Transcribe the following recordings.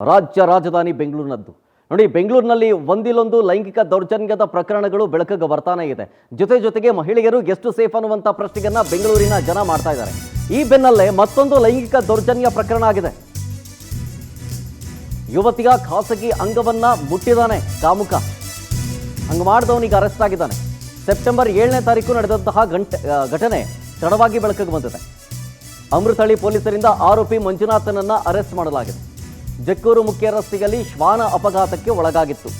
ರಾಜ್ಯ ರಾಜಧಾನಿ ಬೆಂಗಳೂರಿನದ್ದು ನೋಡಿ. ಬೆಂಗಳೂರಿನಲ್ಲಿ ಒಂದಿಲ್ಲೊಂದು ಲೈಂಗಿಕ ದೌರ್ಜನ್ಯದ ಪ್ರಕರಣಗಳು ಬೆಳಕಿಗೆ ಬರ್ತಾನೆ ಇದೆ. ಜೊತೆಗೆ ಮಹಿಳೆಯರು ಎಷ್ಟು ಸೇಫ್ ಅನ್ನುವಂಥ ಪ್ರಶ್ನೆಯನ್ನ ಬೆಂಗಳೂರಿನ ಜನ ಮಾಡ್ತಾ ಇದ್ದಾರೆ. ಈ ಬೆನ್ನಲ್ಲೇ ಮತ್ತೊಂದು ಲೈಂಗಿಕ ದೌರ್ಜನ್ಯ ಪ್ರಕರಣ ಆಗಿದೆ. ಯುವತಿಯ ಖಾಸಗಿ ಅಂಗವನ್ನ ಮುಟ್ಟಿದಾನೆ ಕಾಮುಕ. ಹಂಗ ಮಾಡಿದವನಿಗೆ ಅರೆಸ್ಟ್ ಆಗಿದ್ದಾನೆ. ಸೆಪ್ಟೆಂಬರ್ 7ನೇ ತಾರೀಕು ನಡೆದಂತಹ ಘಟನೆ ತಡವಾಗಿ ಬೆಳಕಿಗೆ ಬಂದಿದೆ. ಅಮೃತಹಳ್ಳಿ ಪೊಲೀಸರಿಂದ ಆರೋಪಿ ಮಂಜುನಾಥನನ್ನ ಅರೆಸ್ಟ್ ಮಾಡಲಾಗಿದೆ. ಜಕ್ಕೂರು ಮುಖ್ಯ ರಸ್ತೆಯಲ್ಲಿ ಶ್ವಾನ ಅಪಘಾತಕ್ಕೆ ಒಳಗಾಗಿತ್ತು.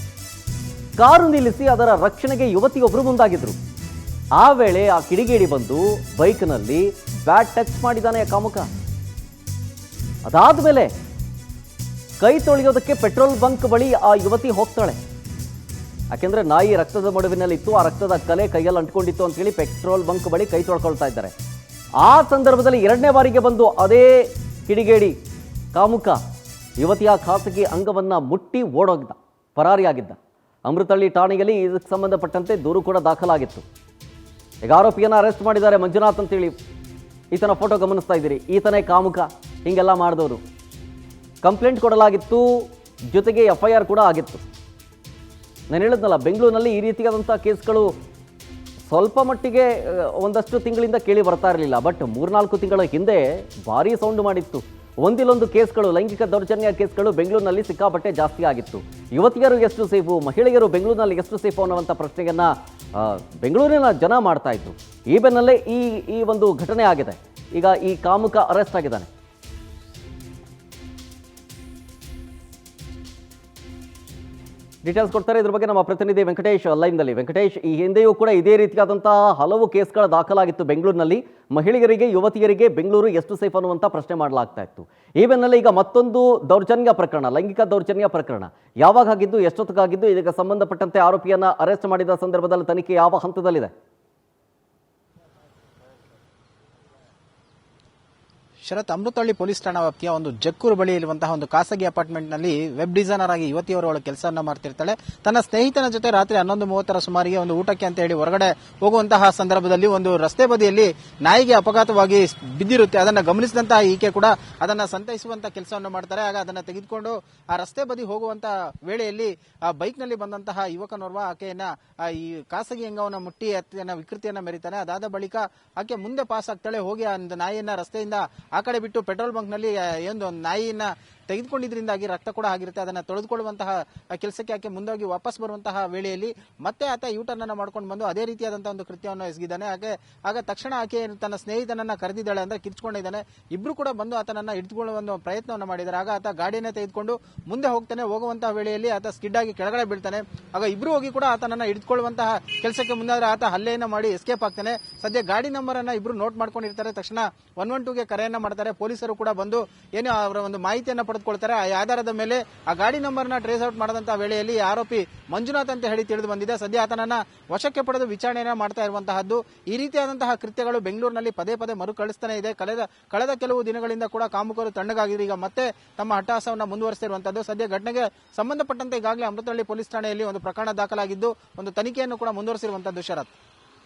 ಕಾರು ನಿಲ್ಲಿಸಿ ಅದರ ರಕ್ಷಣೆಗೆ ಯುವತಿಯೊಬ್ಬರು ಮುಂದಾಗಿದ್ರು. ಆ ವೇಳೆ ಆ ಕಿಡಿಗೇಡಿ ಬಂದು ಬೈಕ್ನಲ್ಲಿ ಬ್ಯಾಟ್ ಟಚ್ ಮಾಡಿದ್ದಾನೆ ಕಾಮುಕ. ಅದಾದ ಮೇಲೆ ಕೈ ತೊಳೆಯೋದಕ್ಕೆ ಪೆಟ್ರೋಲ್ ಬಂಕ್ ಬಳಿ ಆ ಯುವತಿ ಹೋಗ್ತಾಳೆ. ಯಾಕೆಂದ್ರೆ ನಾಯಿ ರಕ್ತದ ಮಡುವಿನಲ್ಲಿತ್ತು, ಆ ರಕ್ತದ ಕಲೆ ಕೈಯಲ್ಲಿ ಅಂಟ್ಕೊಂಡಿತ್ತು ಅಂತ ಹೇಳಿ ಪೆಟ್ರೋಲ್ ಬಂಕ್ ಬಳಿ ಕೈ ತೊಳ್ಕೊಳ್ತಾ ಇದ್ದಾರೆ. ಆ ಸಂದರ್ಭದಲ್ಲಿ 2ನೇ ಬಾರಿಗೆ ಬಂದು ಅದೇ ಕಿಡಿಗೇಡಿ ಕಾಮುಕ ಯುವತಿಯ ಖಾಸಗಿ ಅಂಗವನ್ನ ಮುಟ್ಟಿ ಓಡೋಗಿದ್ದ, ಪರಾರಿಯಾಗಿದ್ದ. ಅಮೃತಹಳ್ಳಿ ಠಾಣೆಯಲ್ಲಿ ಇದಕ್ಕೆ ಸಂಬಂಧಪಟ್ಟಂತೆ ದೂರು ಕೂಡ ದಾಖಲಾಗಿತ್ತು. ಈಗ ಆರೋಪಿಯನ್ನು ಅರೆಸ್ಟ್ ಮಾಡಿದ್ದಾರೆ, ಮಂಜುನಾಥ್ ಅಂತೇಳಿ. ಈತನ ಫೋಟೋ ಗಮನಿಸ್ತಾ ಇದ್ದೀರಿ. ಈತನೇ ಕಾಮುಕ, ಹೀಗೆಲ್ಲ ಮಾಡಿದವರು. ಕಂಪ್ಲೇಂಟ್ ಕೊಡಲಾಗಿತ್ತು, ಜೊತೆಗೆ FIR ಕೂಡ ಆಗಿತ್ತು. ನಾನು ಹೇಳಿದ್ನಲ್ಲ, ಬೆಂಗಳೂರಿನಲ್ಲಿ ಈ ರೀತಿಯಾದಂಥ ಕೇಸ್ಗಳು ಸ್ವಲ್ಪ ಮಟ್ಟಿಗೆ ಒಂದಷ್ಟು ತಿಂಗಳಿಂದ ಕೇಳಿ ಬರ್ತಾ ಇರಲಿಲ್ಲ. ಬಟ್ 3-4 ತಿಂಗಳ ಹಿಂದೆ ಭಾರೀ ಸೌಂಡ್ ಮಾಡಿತ್ತು. ಒಂದಿಲ್ಲೊಂದು ಕೇಸ್ಗಳು, ಲೈಂಗಿಕ ದೌರ್ಜನ್ಯ ಕೇಸ್ಗಳು ಬೆಂಗಳೂರಿನಲ್ಲಿ ಸಿಕ್ಕಾಪಟ್ಟೆ ಜಾಸ್ತಿ ಆಗಿತ್ತು. ಯುವತಿಯರು ಎಷ್ಟು ಸೇಫು, ಮಹಿಳೆಯರು ಬೆಂಗಳೂರಿನಲ್ಲಿ ಎಷ್ಟು ಸೇಫು ಅನ್ನುವಂಥ ಪ್ರಶ್ನೆಯನ್ನ ಬೆಂಗಳೂರಿನ ಜನ ಮಾಡ್ತಾ ಇದ್ರು. ಈ ಬೆನ್ನಲ್ಲೇ ಈ ಒಂದು ಘಟನೆ ಆಗಿದೆ. ಈಗ ಈ ಕಾಮುಕ ಅರೆಸ್ಟ್ ಆಗಿದ್ದಾನೆ. ಡೀಟೇಲ್ಸ್ ಕೊಡ್ತಾರೆ ಇದ್ರ ಬಗ್ಗೆ ನಮ್ಮ ಪ್ರತಿನಿಧಿ ವೆಂಕಟೇಶ್ ಲೈವ್ನಲ್ಲಿ. ವೆಂಕಟೇಶ್, ಈ ಹಿಂದೆಯೂ ಕೂಡ ಇದೇ ರೀತಿಯಾದಂತಹ ಹಲವು ಕೇಸ್ಗಳ ದಾಖಲಾಗಿತ್ತು ಬೆಂಗಳೂರಿನಲ್ಲಿ. ಮಹಿಳೆಯರಿಗೆ, ಯುವತಿಯರಿಗೆ ಬೆಂಗಳೂರು ಎಷ್ಟು ಸೇಫ್ ಅನ್ನುವಂಥ ಪ್ರಶ್ನೆ ಮಾಡಲಾಗ್ತಾ ಇತ್ತು. ಈ ಬೆನ್ನಲ್ಲೇ ಈಗ ಮತ್ತೊಂದು ದೌರ್ಜನ್ಯ ಪ್ರಕರಣ, ಲೈಂಗಿಕ ದೌರ್ಜನ್ಯ ಪ್ರಕರಣ ಯಾವಾಗ ಆಗಿದ್ದು, ಎಷ್ಟೊತ್ತಿಗಾಗಿದ್ದು, ಇದಕ್ಕೆ ಸಂಬಂಧಪಟ್ಟಂತೆ ಆರೋಪಿಯನ್ನ ಅರೆಸ್ಟ್ ಮಾಡಿದ ಸಂದರ್ಭದಲ್ಲಿ ತನಿಖೆ ಯಾವ ಹಂತದಲ್ಲಿದೆ? ಶರತ್, ಅಮೃತಹಳ್ಳಿ ಪೊಲೀಸ್ ಠಾಣಾ ವ್ಯಾಪ್ತಿಯ ಒಂದು ಜಕ್ಕೂರು ಬಳಿ ಇರುವಂತಹ ಒಂದು ಖಾಸಗಿ ಅಪಾರ್ಟ್ಮೆಂಟ್ ನಲ್ಲಿ ವೆಬ್ ಡಿಸೈನರ್ ಆಗಿ ಯುವತಿಯವರು ಕೆಲಸವನ್ನ ಮಾಡ್ತಿರ್ತಾಳೆ. ತನ್ನ ಸ್ನೇಹಿತನ ಜೊತೆ ರಾತ್ರಿ 11:30 ಸುಮಾರಿಗೆ ಒಂದು ಊಟಕ್ಕೆ ಅಂತ ಹೇಳಿ ಹೊರಗಡೆ ಹೋಗುವಂತಹ ಸಂದರ್ಭದಲ್ಲಿ ಒಂದು ರಸ್ತೆ ಬದಿಯಲ್ಲಿ ನಾಯಿಗೆ ಅಪಘಾತವಾಗಿ ಬಿದ್ದಿರುತ್ತೆ. ಅದನ್ನ ಗಮನಿಸಿದಂತಹ ಈಕೆ ಕೂಡ ಅದನ್ನ ಸಂತೈಸುವಂತ ಕೆಲಸವನ್ನು ಮಾಡ್ತಾರೆ. ಆಗ ಅದನ್ನ ತೆಗೆದುಕೊಂಡು ಆ ರಸ್ತೆ ಬದಿ ಹೋಗುವಂತ ವೇಳೆಯಲ್ಲಿ ಆ ಬೈಕ್ ನಲ್ಲಿ ಬಂದಂತಹ ಯುವಕನೋರ್ವ ಆಕೆಯನ್ನ ಈ ಖಾಸಗಿ ಅಂಗವನ್ನು ಮುಟ್ಟಿ ವಿಕೃತಿಯನ್ನ ಮೆರೀತಾನೆ. ಅದಾದ ಬಳಿಕ ಆಕೆ ಮುಂದೆ ಪಾಸ್ ಆಗ್ತಾಳೆ. ಹೋಗಿ ಆ ನಾಯಿಯನ್ನ ರಸ್ತೆಯಿಂದ ಆ ಕಡೆ ಬಿಟ್ಟು ಪೆಟ್ರೋಲ್ ಬಂಕ್ ನಲ್ಲಿ ಒಂದು ನಾಯಿಯನ್ನ ತೆಗೆದುಕೊಂಡಿದ್ರಿಂದಾಗಿ ರಕ್ತ ಕೂಡ ಆಗಿರುತ್ತೆ. ಅದನ್ನ ತೊಳೆದುಕೊಳ್ಳುವಂತಹ ಕೆಲಸಕ್ಕೆ ಆಕೆ ಮುಂದೋಗಿ ವಾಪಸ್ ಬರುವಂತಹ ವೇಳೆಯಲ್ಲಿ ಮತ್ತೆ ಆತ ಯೂಟರ್ನ್ ಅನ್ನ ಮಾಡ್ಕೊಂಡು ಬಂದು ಅದೇ ರೀತಿಯಾದಂತಹ ಒಂದು ಕೃತ್ಯವನ್ನು ಎಸಗಿದ್ದಾನೆ. ಆಗ ತಕ್ಷಣ ಆಕೆ ತನ್ನ ಸ್ನೇಹಿತನನ್ನ ಕರೆದಿದ್ದಾಳೆ ಅಂದ್ರೆ ಕಿರ್ಚ್ಕೊಂಡಿದ್ದಾನೆ. ಇಬ್ರು ಕೂಡ ಬಂದು ಆತನನ್ನ ಹಿಡಿದುಕೊಳ್ಳುವ ಒಂದು ಪ್ರಯತ್ನವನ್ನು ಮಾಡಿದ್ದಾರೆ. ಆಗ ಆತ ಗಾಡಿಯನ್ನ ತೆಗೆದುಕೊಂಡು ಮುಂದೆ ಹೋಗ್ತಾನೆ. ಹೋಗುವಂತಹ ವೇಳೆಯಲ್ಲಿ ಆತ ಸ್ಕಿಡ್ ಆಗಿ ಕೆಳಗಡೆ ಬೀಳ್ತಾನೆ. ಆಗ ಇಬ್ರು ಹೋಗಿ ಕೂಡ ಆತನನ್ನ ಹಿಡಿದುಕೊಳ್ಳುವಂತಹ ಕೆಲಸಕ್ಕೆ ಮುಂದಾದ್ರೆ ಆತ ಹಲ್ಲೆಯನ್ನ ಮಾಡಿ ಎಸ್ಕೇಪ್ ಆಗ್ತಾನೆ. ಸದ್ಯ ಗಾಡಿ ನಂಬರ್ ಅನ್ನ ಇಬ್ರು ನೋಟ್ ಮಾಡ್ಕೊಂಡಿರ್ತಾರೆ. ತಕ್ಷಣ 112ಗೆ ಕರೆಯನ್ನ ಮಾಡ್ತಾರೆ. ಪೊಲೀಸರು ಕೂಡ ಬಂದು ಏನು ಅವರ ಒಂದು ಮಾಹಿತಿಯನ್ನ ಪಡೆದುಕೊಳ್ತಾರೆ. ಆ ಆಧಾರದ ಮೇಲೆ ಆ ಗಾಡಿ ನಂಬರ್ ನ ಟ್ರೇಸ್ ಔಟ್ ಮಾಡದಂತಹ ವೇಳೆಯಲ್ಲಿ ಆರೋಪಿ ಮಂಜುನಾಥ್ ಅಂತ ಹೇಳಿ ತಿಳಿದು ಬಂದಿದೆ. ಸದ್ಯ ಆತನನ್ನ ವಶಕ್ಕೆ ಪಡೆದು ವಿಚಾರಣೆಯನ್ನ ಮಾಡ್ತಾ ಇರುವಂತಹದ್ದು. ಈ ರೀತಿಯಾದಂತಹ ಕೃತ್ಯಗಳು ಬೆಂಗಳೂರಿನಲ್ಲಿ ಪದೇ ಮರುಕಳಿಸ್ತಾನೆ ಇದೆ. ಕಳೆದ ಕೆಲವು ದಿನಗಳಿಂದ ಕೂಡ ಕಾಮುಕರು ತಣ್ಣಗಾಗಿದ್ರು. ಈಗ ಮತ್ತೆ ತಮ್ಮ ಹಠಾಸವನ್ನ ಮುಂದುವರಿಸಿರುವಂತದ್ದು. ಸದ್ಯ ಘಟನೆಗೆ ಸಂಬಂಧಪಟ್ಟಂತೆ ಈಗಾಗಲೇ ಅಮೃತಹಳ್ಳಿ ಪೊಲೀಸ್ ಠಾಣೆಯಲ್ಲಿ ಒಂದು ಪ್ರಕರಣ ದಾಖಲಾಗಿದ್ದು ಒಂದು ತನಿಖೆಯನ್ನು ಕೂಡ ಮುಂದುವರಿಸಿರುವಂತದ್ದು. ಶರತ್,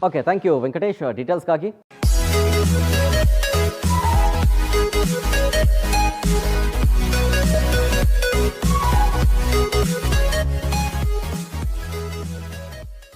ಓಕೆ, ಥ್ಯಾಂಕ್ ಯು ವೆಂಕಟೇಶ್ ಡೀಟೇಲ್ಸ್ಗಾಗಿ.